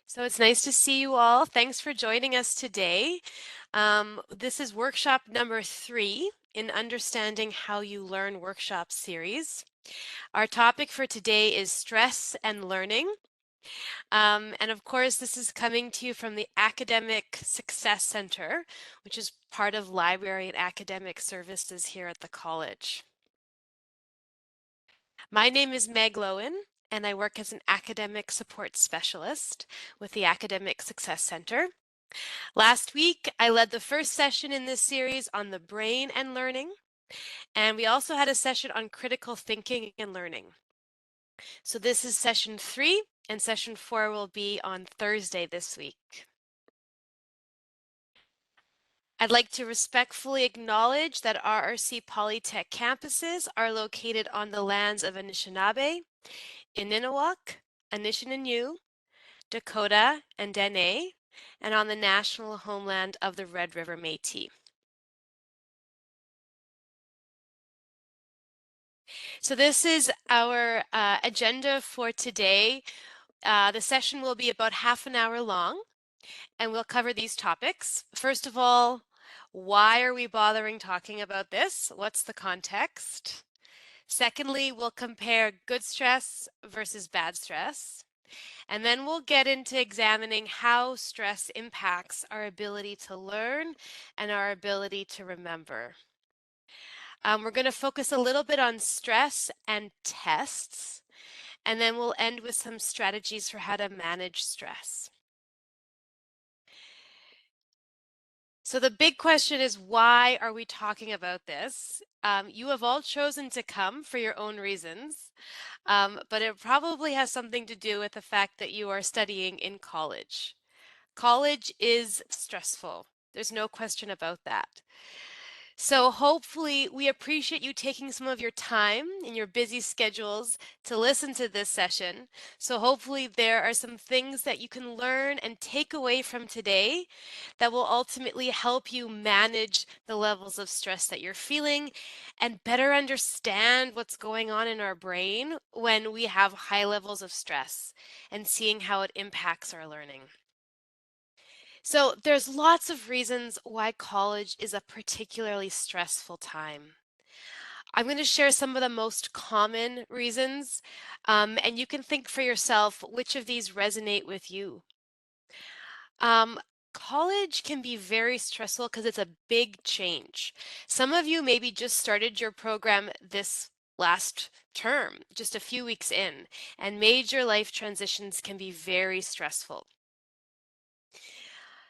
So it's nice to see you all. Thanks for joining us today. This is workshop number 3 in Understanding How You Learn workshop series. Our topic for today is stress and learning. And of course, this is coming to you from the Academic Success Center, which is part of Library and Academic Services here at the college. My name is Meg Lowen, and I work as an academic support specialist with the Academic Success Center. Last week, I led the first session in this series on the brain and learning, and we also had a session on critical thinking and learning. So this is session 3, and session 4 will be on Thursday this week. I'd like to respectfully acknowledge that RRC Polytech campuses are located on the lands of Anishinaabe, Inninewak, Anishinaabe, Dakota, and Dene, and on the national homeland of the Red River Métis. So this is our agenda for today. The session will be about half an hour long, and we'll cover these topics. First of all, why are we bothering talking about this? What's the context? Secondly, we'll compare good stress versus bad stress. And then we'll get into examining how stress impacts our ability to learn and our ability to remember. We're going to focus a little bit on stress and tests, and then we'll end with some strategies for how to manage stress. So the big question is, why are we talking about this? You have all chosen to come for your own reasons, but it probably has something to do with the fact that you are studying in college. College is stressful. There's no question about that. So hopefully we appreciate you taking some of your time in your busy schedules to listen to this session. So hopefully there are some things that you can learn and take away from today that will ultimately help you manage the levels of stress that you're feeling and better understand what's going on in our brain when we have high levels of stress and seeing how it impacts our learning. So there's lots of reasons why college is a particularly stressful time. I'm going to share some of the most common reasons, and you can think for yourself which of these resonate with you. Um, College can be very stressful because it's a big change. Some of you maybe just started your program this last term, just a few weeks in, and major life transitions can be very stressful.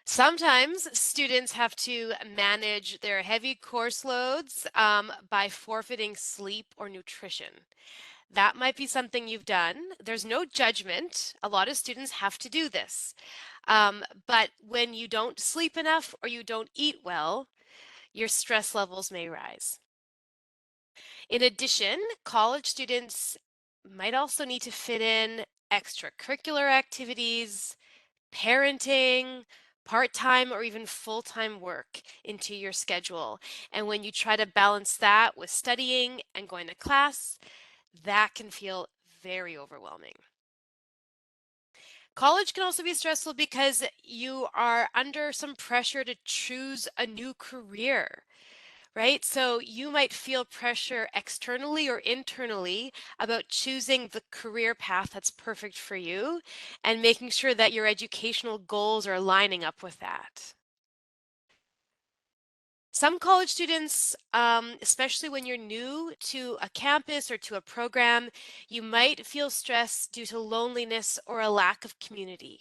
Sometimes students have to manage their heavy course loads by forfeiting sleep or nutrition. That might be something you've done. There's no judgment. A lot of students have to do this. But when you don't sleep enough or you don't eat well, your stress levels may rise. In addition, college students might also need to fit in extracurricular activities, parenting, part-time or even full-time work into your schedule. And when you try to balance that with studying and going to class, that can feel very overwhelming. College can also be stressful because you are under some pressure to choose a new career, right? So you might feel pressure externally or internally about choosing the career path that's perfect for you and making sure that your educational goals are lining up with that. Some college students, especially when you're new to a campus or to a program, you might feel stress due to loneliness or a lack of community.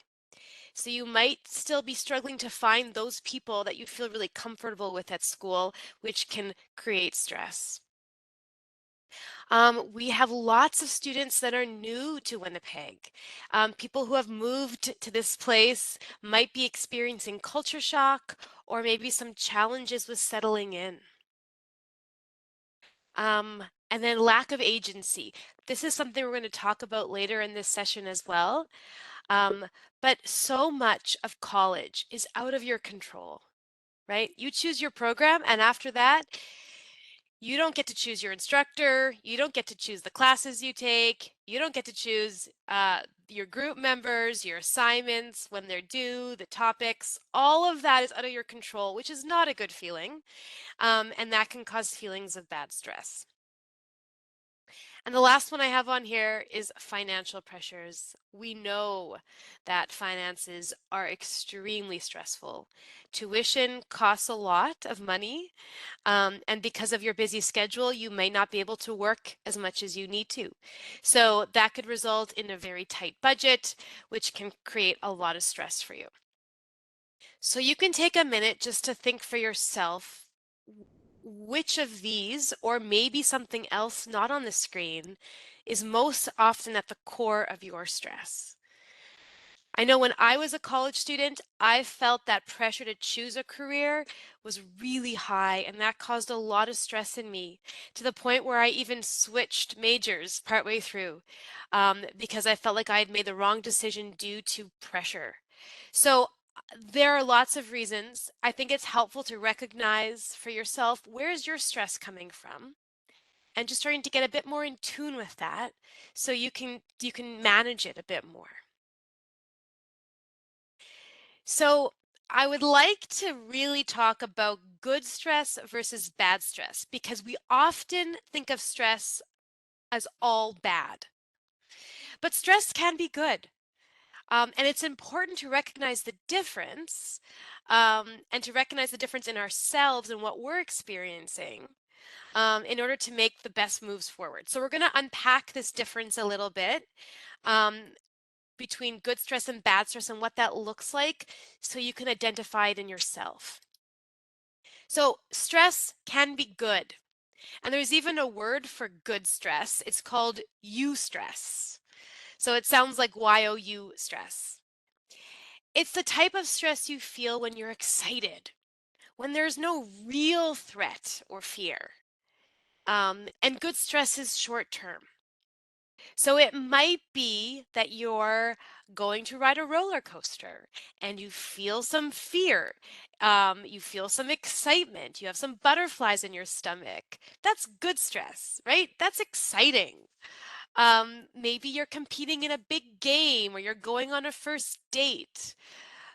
So you might still be struggling to find those people that you feel really comfortable with at school, which can create stress. We have lots of students that are new to Winnipeg. People who have moved to this place might be experiencing culture shock or maybe some challenges with settling in. And then lack of agency. This is something we're going to talk about later in this session as well. But so much of college is out of your control, right? You choose your program, and after that, You don't get to choose your instructor. You don't get to choose the classes you take. You don't get to choose your group members, your assignments, when they're due, the topics. All of that is out of your control, which is not a good feeling. And that can cause feelings of bad stress. And the last one I have on here is financial pressures. We know that finances are extremely stressful. Tuition costs a lot of money, and because of your busy schedule, you may not be able to work as much as you need to. So that could result in a very tight budget, which can create a lot of stress for you. So you can take a minute just to think for yourself which of these, or maybe something else not on the screen, is most often at the core of your stress. I know when I was a college student, I felt that pressure to choose a career was really high, and that caused a lot of stress in me to the point where I even switched majors partway through because I felt like I had made the wrong decision due to pressure. So there are lots of reasons. I think it's helpful to recognize for yourself, where is your stress coming from? And just starting to get a bit more in tune with that so you can manage it a bit more. So I would like to really talk about good stress versus bad stress because we often think of stress as all bad. But stress can be good. And it's important to recognize the difference and to recognize the difference in ourselves and what we're experiencing in order to make the best moves forward. So we're going to unpack this difference a little bit um, between good stress and bad stress and what that looks like so you can identify it in yourself. So stress can be good. And there's even a word for good stress. It's called eustress. So it sounds like YOU stress. It's the type of stress you feel when you're excited, when there's no real threat or fear. And good stress is short term. So it might be that you're going to ride a roller coaster and you feel some fear. You feel some excitement. You have some butterflies in your stomach. That's good stress, right? That's exciting. Maybe you're competing in a big game or you're going on a first date.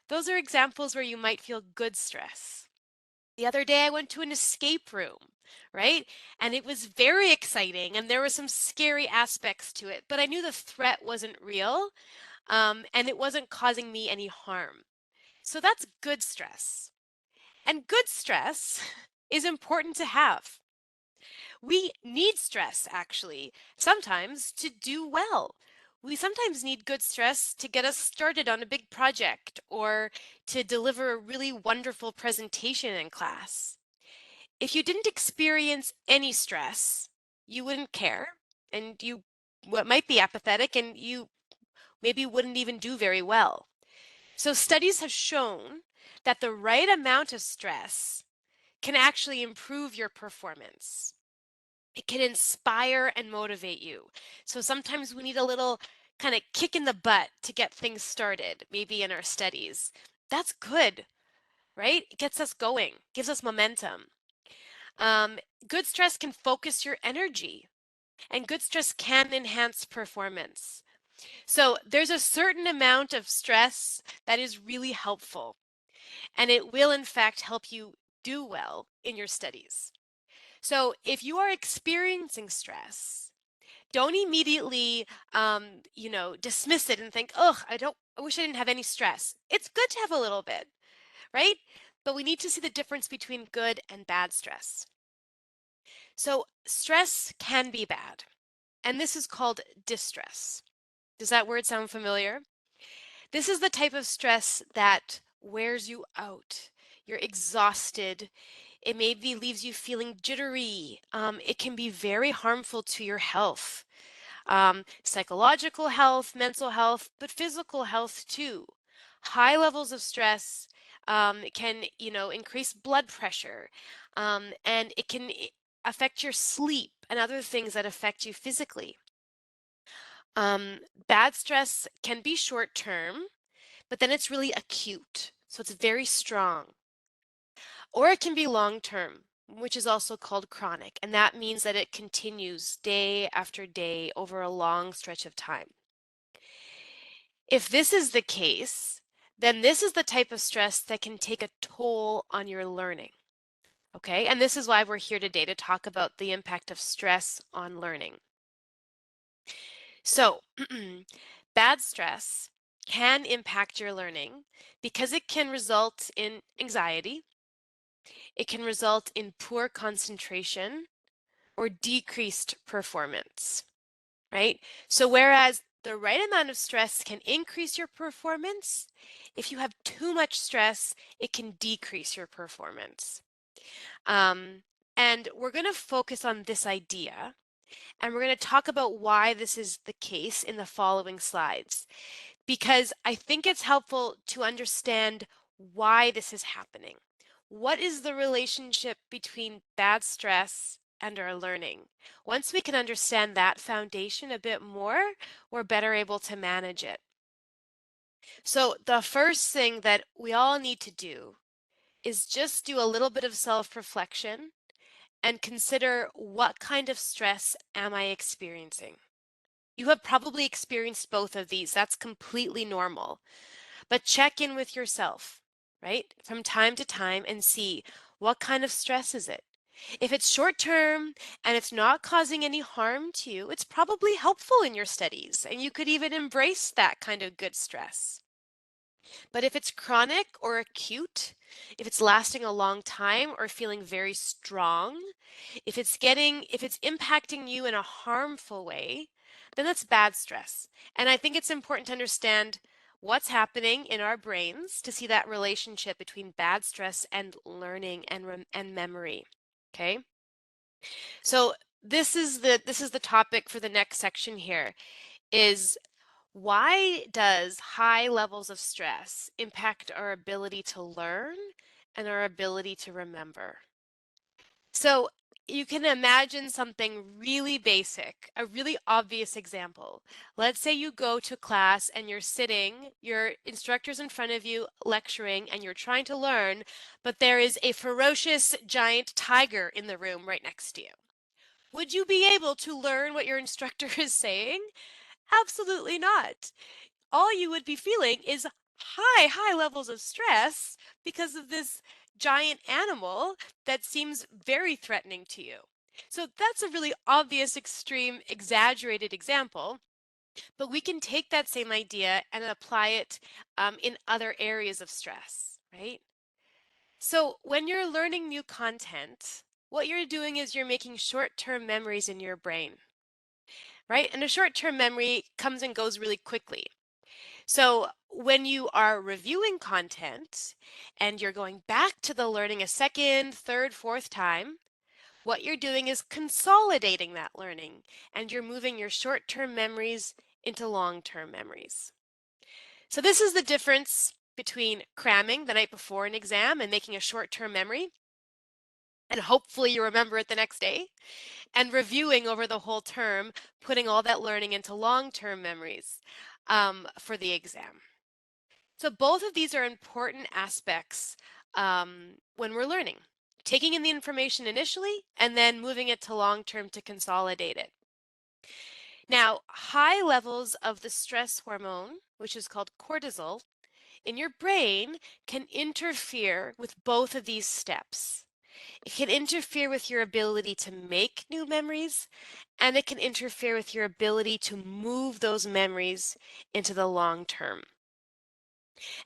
Those are examples where you might feel good stress. The other day I went to an escape room, right? And it was very exciting and there were some scary aspects to it, but I knew the threat wasn't real and it wasn't causing me any harm. So that's good stress. And good stress is important to have. We need stress, actually, sometimes to do well. We sometimes need good stress to get us started on a big project or to deliver a really wonderful presentation in class. If you didn't experience any stress, you wouldn't care and you might be apathetic and you maybe wouldn't even do very well. So studies have shown that the right amount of stress can actually improve your performance. It can inspire and motivate you. So sometimes we need a little kind of kick in the butt to get things started, maybe in our studies. That's good, right? It gets us going, gives us momentum. Um, Good stress can focus your energy, and good stress can enhance performance. So there's a certain amount of stress that is really helpful, and it will, in fact, help you do well in your studies. So if you are experiencing stress, don't immediately, dismiss it and think, "Oh, I wish I didn't have any stress." It's good to have a little bit, right? But we need to see the difference between good and bad stress. So stress can be bad, and this is called distress. Does that word sound familiar? This is the type of stress that wears you out. You're exhausted. It maybe leaves you feeling jittery. It can be very harmful to your health, psychological health, mental health, but physical health too. High levels of stress can, increase blood pressure, and it can affect your sleep and other things that affect you physically. Um, Bad stress can be short term, but then it's really acute. So it's very strong. Or it can be long term. which is also called chronic, and that means that it continues day after day over a long stretch of time. If this is the case, then this is the type of stress that can take a toll on your learning. Okay, and this is why we're here today to talk about the impact of stress on learning. So, bad stress can impact your learning because it can result in anxiety, it can result in poor concentration or decreased performance, right? So, whereas the right amount of stress can increase your performance, if you have too much stress, it can decrease your performance. Um, and we're going to focus on this idea, and we're going to talk about why this is the case in the following slides, because I think it's helpful to understand why this is happening. What is the relationship between bad stress and our learning? Once we can understand that foundation a bit more, we're better able to manage it. So the first thing that we all need to do is just do a little bit of self-reflection and consider, what kind of stress am I experiencing? You have probably experienced both of these. That's completely normal. But check in with yourself, right? From time to time and see, what kind of stress is it? If it's short term and it's not causing any harm to you, it's probably helpful in your studies, and you could even embrace that kind of good stress. But if it's chronic or acute, if it's lasting a long time or feeling very strong, if it's impacting you in a harmful way, then that's bad stress. And I think it's important to understand what's happening in our brains to see that relationship between bad stress and learning and memory. Okay? So this is the topic for the next section here, is, why does high levels of stress impact our ability to learn and our ability to remember? So you can imagine something really basic, a really obvious example. Let's say you go to class and you're sitting, your instructor's in front of you lecturing, and you're trying to learn, but there is a ferocious giant tiger in the room right next to you. Would you be able to learn what your instructor is saying? Absolutely not. All you would be feeling is high levels of stress because of this giant animal that seems very threatening to you. So that's a really obvious, extreme, exaggerated example, but we can take that same idea and apply it in other areas of stress, right? So when you're learning new content, what you're doing is you're making short-term memories in your brain, right? And a short-term memory comes and goes really quickly. So when you are reviewing content and you're going back to the learning a second, third, fourth time, what you're doing is consolidating that learning, and you're moving your short-term memories into long-term memories. So this is the difference between cramming the night before an exam and making a short-term memory, and hopefully you remember it the next day, and reviewing over the whole term, putting all that learning into long-term memories for the exam. So both of these are important aspects when we're learning, taking in the information initially and then moving it to long term to consolidate it. Now, high levels of the stress hormone, which is called cortisol, in your brain can interfere with both of these steps. It can interfere with your ability to make new memories, and it can interfere with your ability to move those memories into the long term.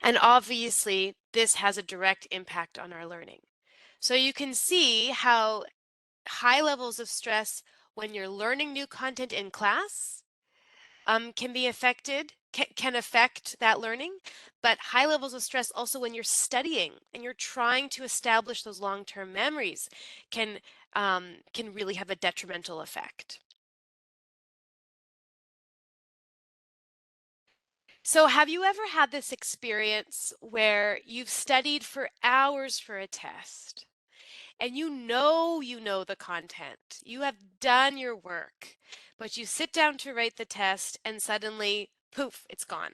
And obviously, this has a direct impact on our learning. So you can see how high levels of stress when you're learning new content in class can be affected, can affect that learning, but high levels of stress also when you're studying and you're trying to establish those long-term memories can really have a detrimental effect. So have you ever had this experience where you've studied for hours for a test, and you know the content, you have done your work, but you sit down to write the test and suddenly, poof, it's gone.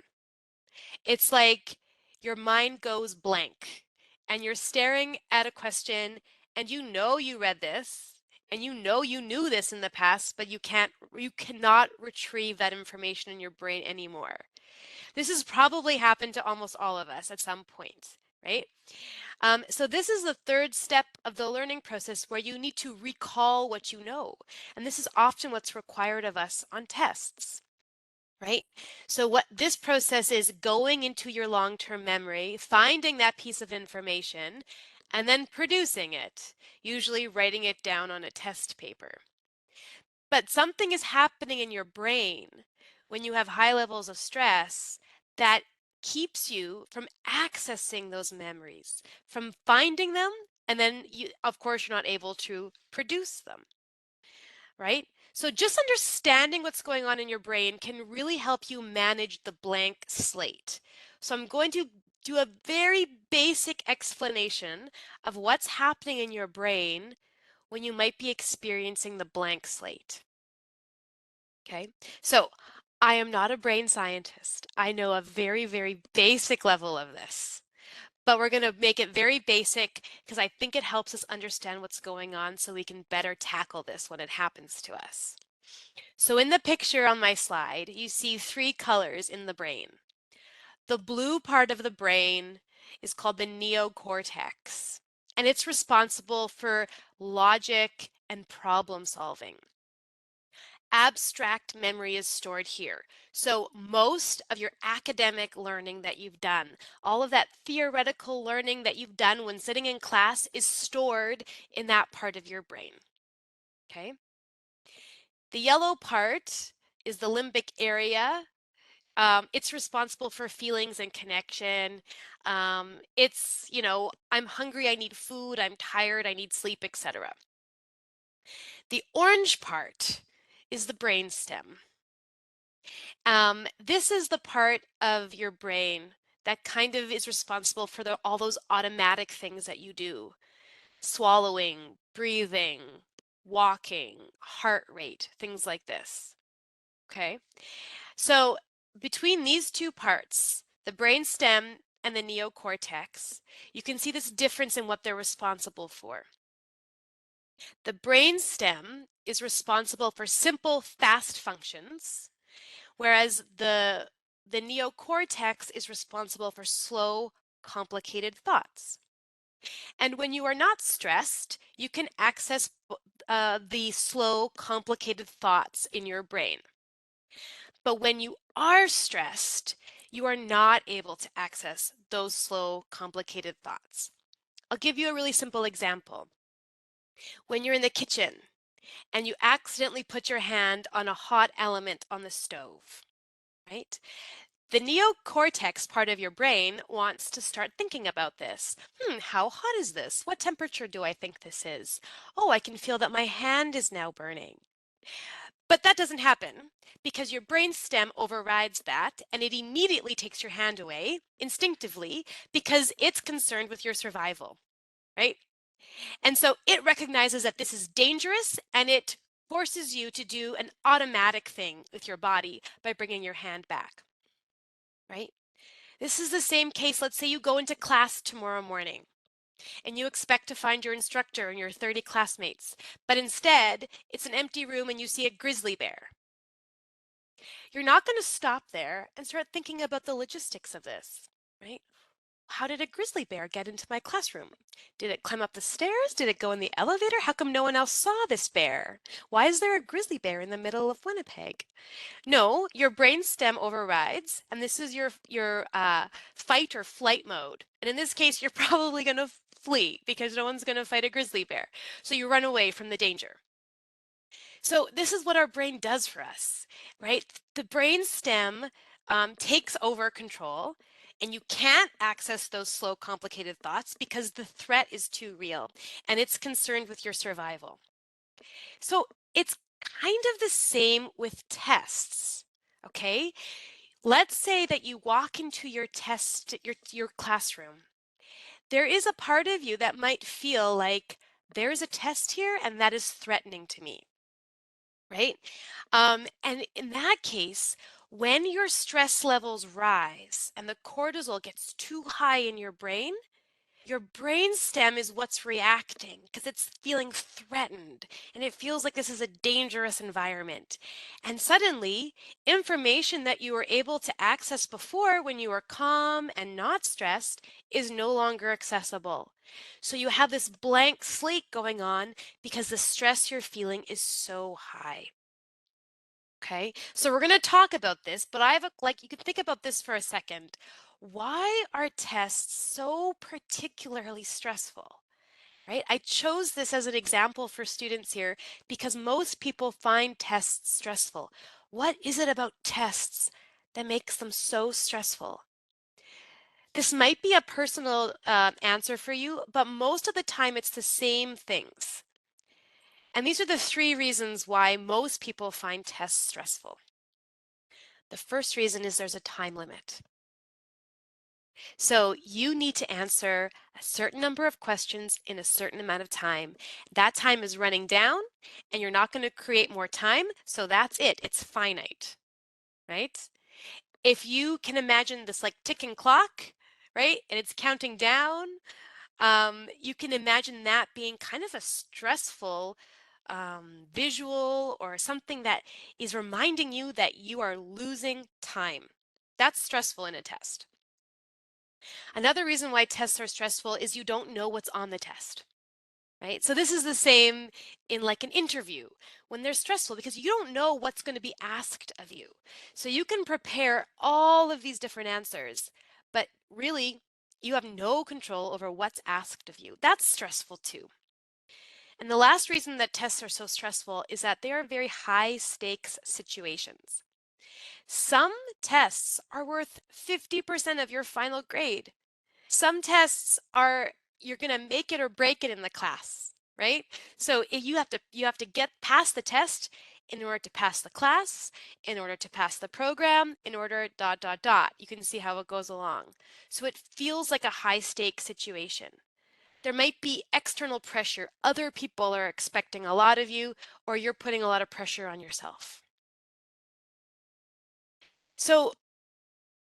It's like your mind goes blank and you're staring at a question and you know you read this, and you know you knew this in the past, but you cannot retrieve that information in your brain anymore. This has probably happened to almost all of us at some point, right? So this is the third step of the learning process where you need to recall what you know. And this is often what's required of us on tests, right? So what this process is going into your long-term memory, finding that piece of information, and then producing it, usually writing it down on a test paper. But something is happening in your brain when you have high levels of stress that keeps you from accessing those memories, from finding them, and then of course, you're not able to produce them, right? So just understanding what's going on in your brain can really help you manage the blank slate. So I'm going to do a very basic explanation of what's happening in your brain when you might be experiencing the blank slate. Okay, so I am not a brain scientist. I know a very, very basic level of this, but we're going to make it very basic because I think it helps us understand what's going on so we can better tackle this when it happens to us. So in the picture on my slide, you see three colors in the brain. The blue part of the brain is called the neocortex, and it's responsible for logic and problem solving. Abstract memory is stored here. So most of your academic learning that you've done, all of that theoretical learning that you've done when sitting in class is stored in that part of your brain. Okay. The yellow part is the limbic area. It's responsible for feelings and connection. It's, I'm hungry, I need food, I'm tired, I need sleep, etc. The orange part is the brainstem. This is the part of your brain that kind of is responsible for all those automatic things that you do. Swallowing, breathing, walking, heart rate, things like this. Okay, so between these two parts, the brainstem and the neocortex, you can see this difference in what they're responsible for. The brainstem is responsible for simple, fast functions, whereas the neocortex is responsible for slow, complicated thoughts. And when you are not stressed, you can access the slow, complicated thoughts in your brain. But when you are stressed, you are not able to access those slow, complicated thoughts. I'll give you a really simple example. When you're in the kitchen and you accidentally put your hand on a hot element on the stove, right? The neocortex part of your brain wants to start thinking about this. How hot is this? What temperature do I think this is? Oh, I can feel that my hand is now burning. But that doesn't happen because your brain stem overrides that and it immediately takes your hand away instinctively because it's concerned with your survival, right? And so it recognizes that this is dangerous and it forces you to do an automatic thing with your body by bringing your hand back, right? This is the same case. Let's say you go into class tomorrow morning and you expect to find your instructor and your 30 classmates, but instead it's an empty room and you see a grizzly bear. You're not going to stop there and start thinking about the logistics of this, right? How did a grizzly bear get into my classroom? Did it climb up the stairs? Did it go in the elevator? How come no one else saw this bear? Why is there a grizzly bear in the middle of Winnipeg? No, your brainstem overrides, and this is your fight or flight mode. And in this case, you're probably going to flee because no one's going to fight a grizzly bear. So you run away from the danger. So this is what our brain does for us, right? The brain stem takes over control, and you can't access those slow, complicated thoughts because the threat is too real, and it's concerned with your survival. So it's kind of the same with tests, okay? Let's say that you walk into your your classroom. There is a part of you that might feel like there's a test here and that is threatening to me, right? And in that case, when your stress levels rise and the cortisol gets too high in your brain, Your brain stem is what's reacting because it's feeling threatened and it feels like this is a dangerous environment. And suddenly, information that you were able to access before when you were calm and not stressed is no longer accessible. So you have this blank slate going on because the stress you're feeling is so high. Okay, so we're going to talk about this, but I have like, you can think about this for a second. Why are tests so particularly stressful, right? I chose this as an example for students here because most people find tests stressful. What is it about tests that makes them so stressful? This might be a personal answer for you, but most of the time it's the same things. And these are the three reasons why most people find tests stressful. The first reason is there's a time limit. So you need to answer a certain number of questions in a certain amount of time. That time is running down and you're not going to create more time. So that's it. It's finite, right? If you can imagine this like ticking clock, right? And it's counting down, you can imagine that being kind of a stressful visual or something that is reminding you that you are losing time. That's stressful in a test. Another reason why tests are stressful is you don't know what's on the test, right? So this is the same in like an interview when they're stressful because you don't know what's going to be asked of you. So you can prepare all of these different answers, but really you have no control over what's asked of you. That's stressful too. And the last reason that tests are so stressful is that they are very high stakes situations. Some tests are worth 50% of your final grade. Some tests are you're going to make it or break it in the class, right? So you have to get past the test in order to pass the class, in order to pass the program, in order dot dot dot. You can see how it goes along. So it feels like a high stake situation. There might be external pressure. Other people are expecting a lot of you, or you're putting a lot of pressure on yourself. So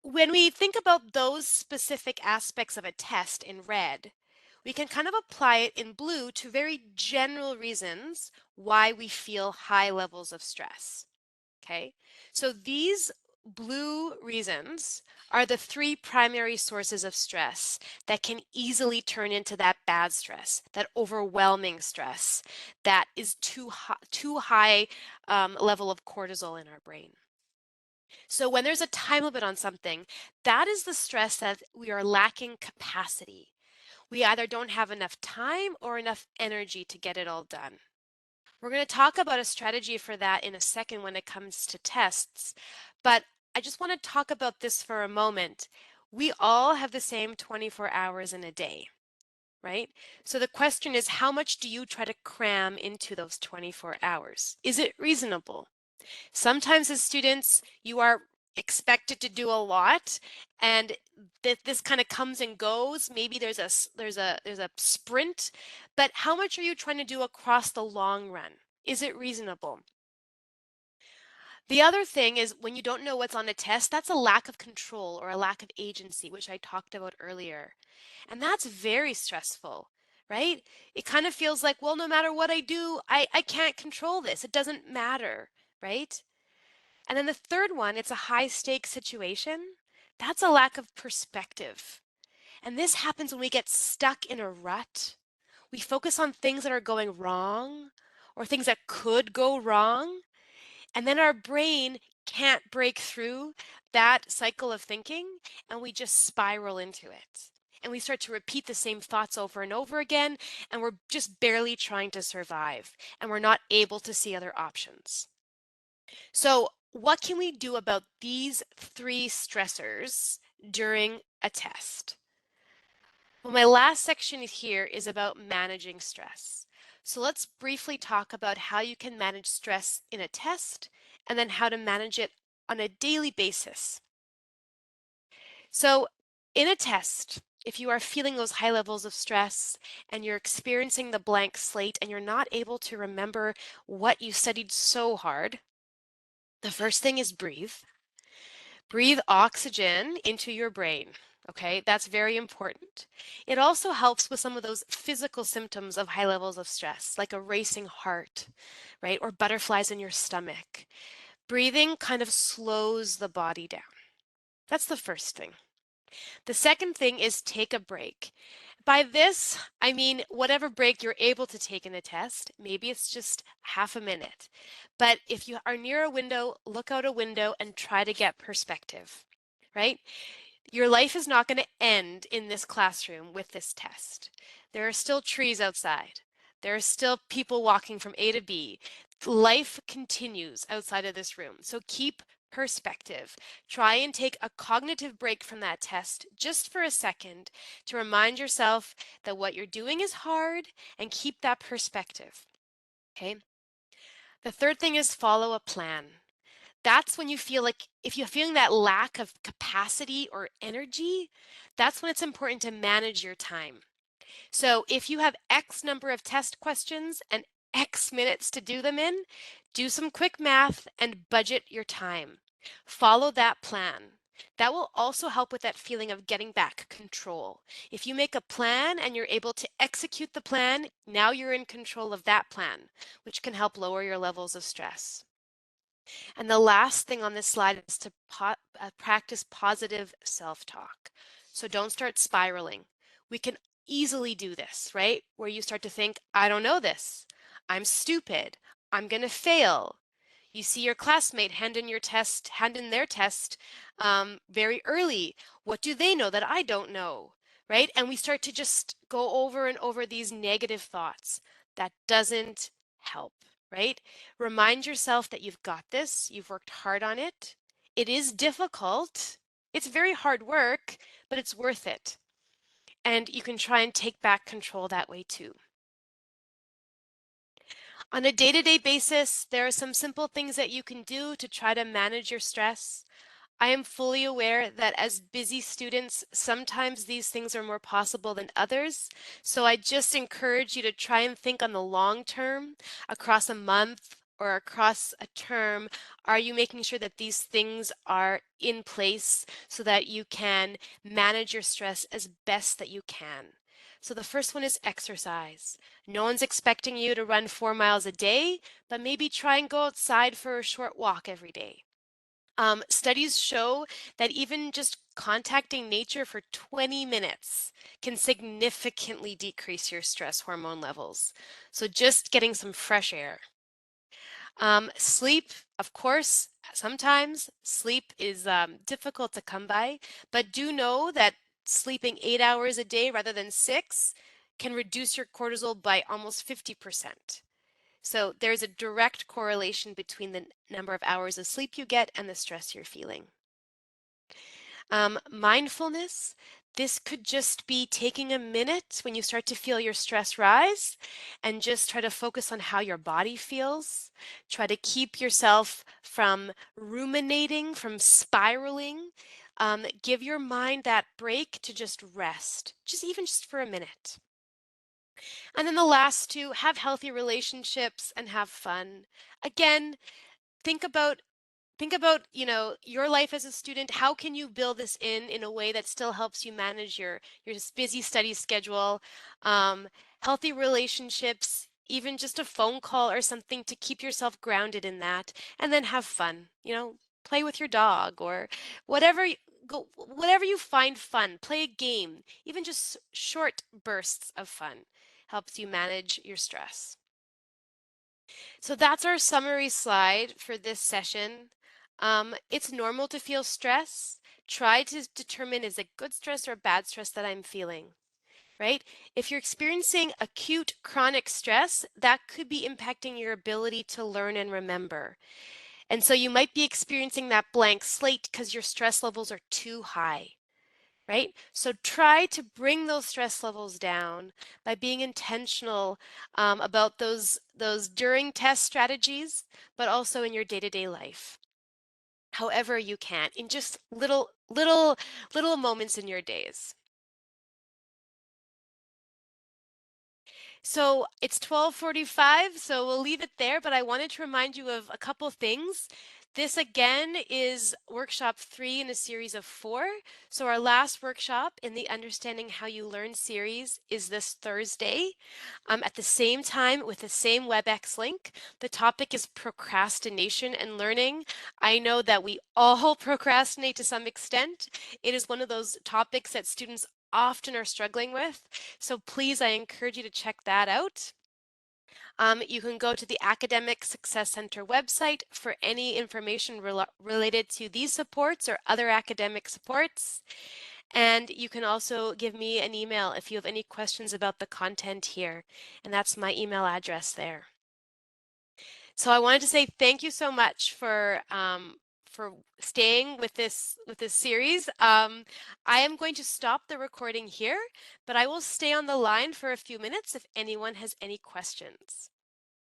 when we think about those specific aspects of a test in red, we can kind of apply it in blue to very general reasons why we feel high levels of stress. Okay, so these blue reasons are the three primary sources of stress that can easily turn into that bad stress, that overwhelming stress, that is too high level of cortisol in our brain. So when there's a time limit on something, that is the stress that we are lacking capacity. We either don't have enough time or enough energy to get it all done. We're going to talk about a strategy for that in a second when it comes to tests, but I just want to talk about this for a moment. We all have the same 24 hours in a day, right? So the question is, how much do you try to cram into those 24 hours? Is it reasonable? Sometimes as students, you are expected to do a lot and this kind of comes and goes. Maybe there's a sprint, but how much are you trying to do across the long run? Is it reasonable? The other thing is when you don't know what's on a test, that's a lack of control or a lack of agency, which I talked about earlier. And that's very stressful, right? It kind of feels like, well, no matter what I do, I can't control this. It doesn't matter, right? And then the third one, it's a high stakes situation. That's a lack of perspective. And this happens when we get stuck in a rut. We focus on things that are going wrong or things that could go wrong. And then our brain can't break through that cycle of thinking and we just spiral into it. And we start to repeat the same thoughts over and over again. And we're just barely trying to survive. And we're not able to see other options. So, what can we do about these three stressors during a test? Well, my last section here is about managing stress. So let's briefly talk about how you can manage stress in a test and then how to manage it on a daily basis. So in a test, if you are feeling those high levels of stress and you're experiencing the blank slate and you're not able to remember what you studied so hard, the first thing is breathe. Breathe oxygen into your brain. Okay, that's very important. It also helps with some of those physical symptoms of high levels of stress, like a racing heart, right? Or butterflies in your stomach. Breathing kind of slows the body down. That's the first thing. The second thing is take a break. By this, I mean whatever break you're able to take in the test. Maybe it's just half a minute. But if you are near a window, look out a window and try to get perspective, right? Your life is not going to end in this classroom with this test. There are still trees outside. There are still people walking from A to B. Life continues outside of this room. So keep perspective. Try and take a cognitive break from that test just for a second to remind yourself that what you're doing is hard and keep that perspective. Okay. The third thing is follow a plan. That's when you feel like if you're feeling that lack of capacity or energy, that's when it's important to manage your time. So if you have X number of test questions and X minutes to do them in, do some quick math and budget your time. Follow that plan. That will also help with that feeling of getting back control. If you make a plan and you're able to execute the plan, now you're in control of that plan, which can help lower your levels of stress. And the last thing on this slide is to practice positive self-talk. So don't start spiraling. We can easily do this, right? Where you start to think, I don't know this. I'm stupid. I'm going to fail. You see your classmate hand in their test very early. What do they know that I don't know? Right? And we start to just go over and over these negative thoughts. That doesn't help, right? Remind yourself that you've got this, you've worked hard on it. It is difficult. It's very hard work, but it's worth it. And you can try and take back control that way too. On a day-to-day basis, there are some simple things that you can do to try to manage your stress. I am fully aware that as busy students, sometimes these things are more possible than others. So I just encourage you to try and think on the long term, across a month or across a term. Are you making sure that these things are in place so that you can manage your stress as best that you can? So the first one is exercise. No one's expecting you to run 4 miles a day, but maybe try and go outside for a short walk every day. Studies show that even just contacting nature for 20 minutes can significantly decrease your stress hormone levels. So just getting some fresh air. Sleep, of course, sometimes sleep is difficult to come by, but do know that sleeping 8 hours a day rather than 6 can reduce your cortisol by almost 50%. So there's a direct correlation between the number of hours of sleep you get and the stress you're feeling. Mindfulness, this could just be taking a minute when you start to feel your stress rise and just try to focus on how your body feels. Try to keep yourself from ruminating, from spiraling. Give your mind that break to just rest, just for a minute. And then the last two, have healthy relationships and have fun. Again, think about your life as a student. How can you build this in a way that still helps you manage your busy study schedule? um, Healthy relationships, even just a phone call or something to keep yourself grounded in that, and then have fun, play with your dog or whatever whatever you find fun. Play a game. Even just short bursts of fun helps you manage your stress. So that's our summary slide for this session. It's normal to feel stress. Try to determine, is it good stress or bad stress that I'm feeling, right? If you're experiencing acute chronic stress, that could be impacting your ability to learn and remember. And so you might be experiencing that blank slate because your stress levels are too high, right? So try to bring those stress levels down by being intentional about those during test strategies, but also in your day-to-day life. However you can, in just little moments in your days. So it's 12:45, so we'll leave it there, but I wanted to remind you of a couple things. This again is workshop 3 in a series of 4. So our last workshop in the Understanding How You Learn series is this Thursday at the same time with the same WebEx link. The topic is procrastination and learning. I know that we all procrastinate to some extent. It is one of those topics that students often are struggling with. So please, I encourage you to check that out. You can go to the Academic Success Center website for any information related to these supports or other academic supports. And you can also give me an email if you have any questions about the content here. And that's my email address there. So I wanted to say thank you so much for staying with this series. I am going to stop the recording here, but I will stay on the line for a few minutes if anyone has any questions.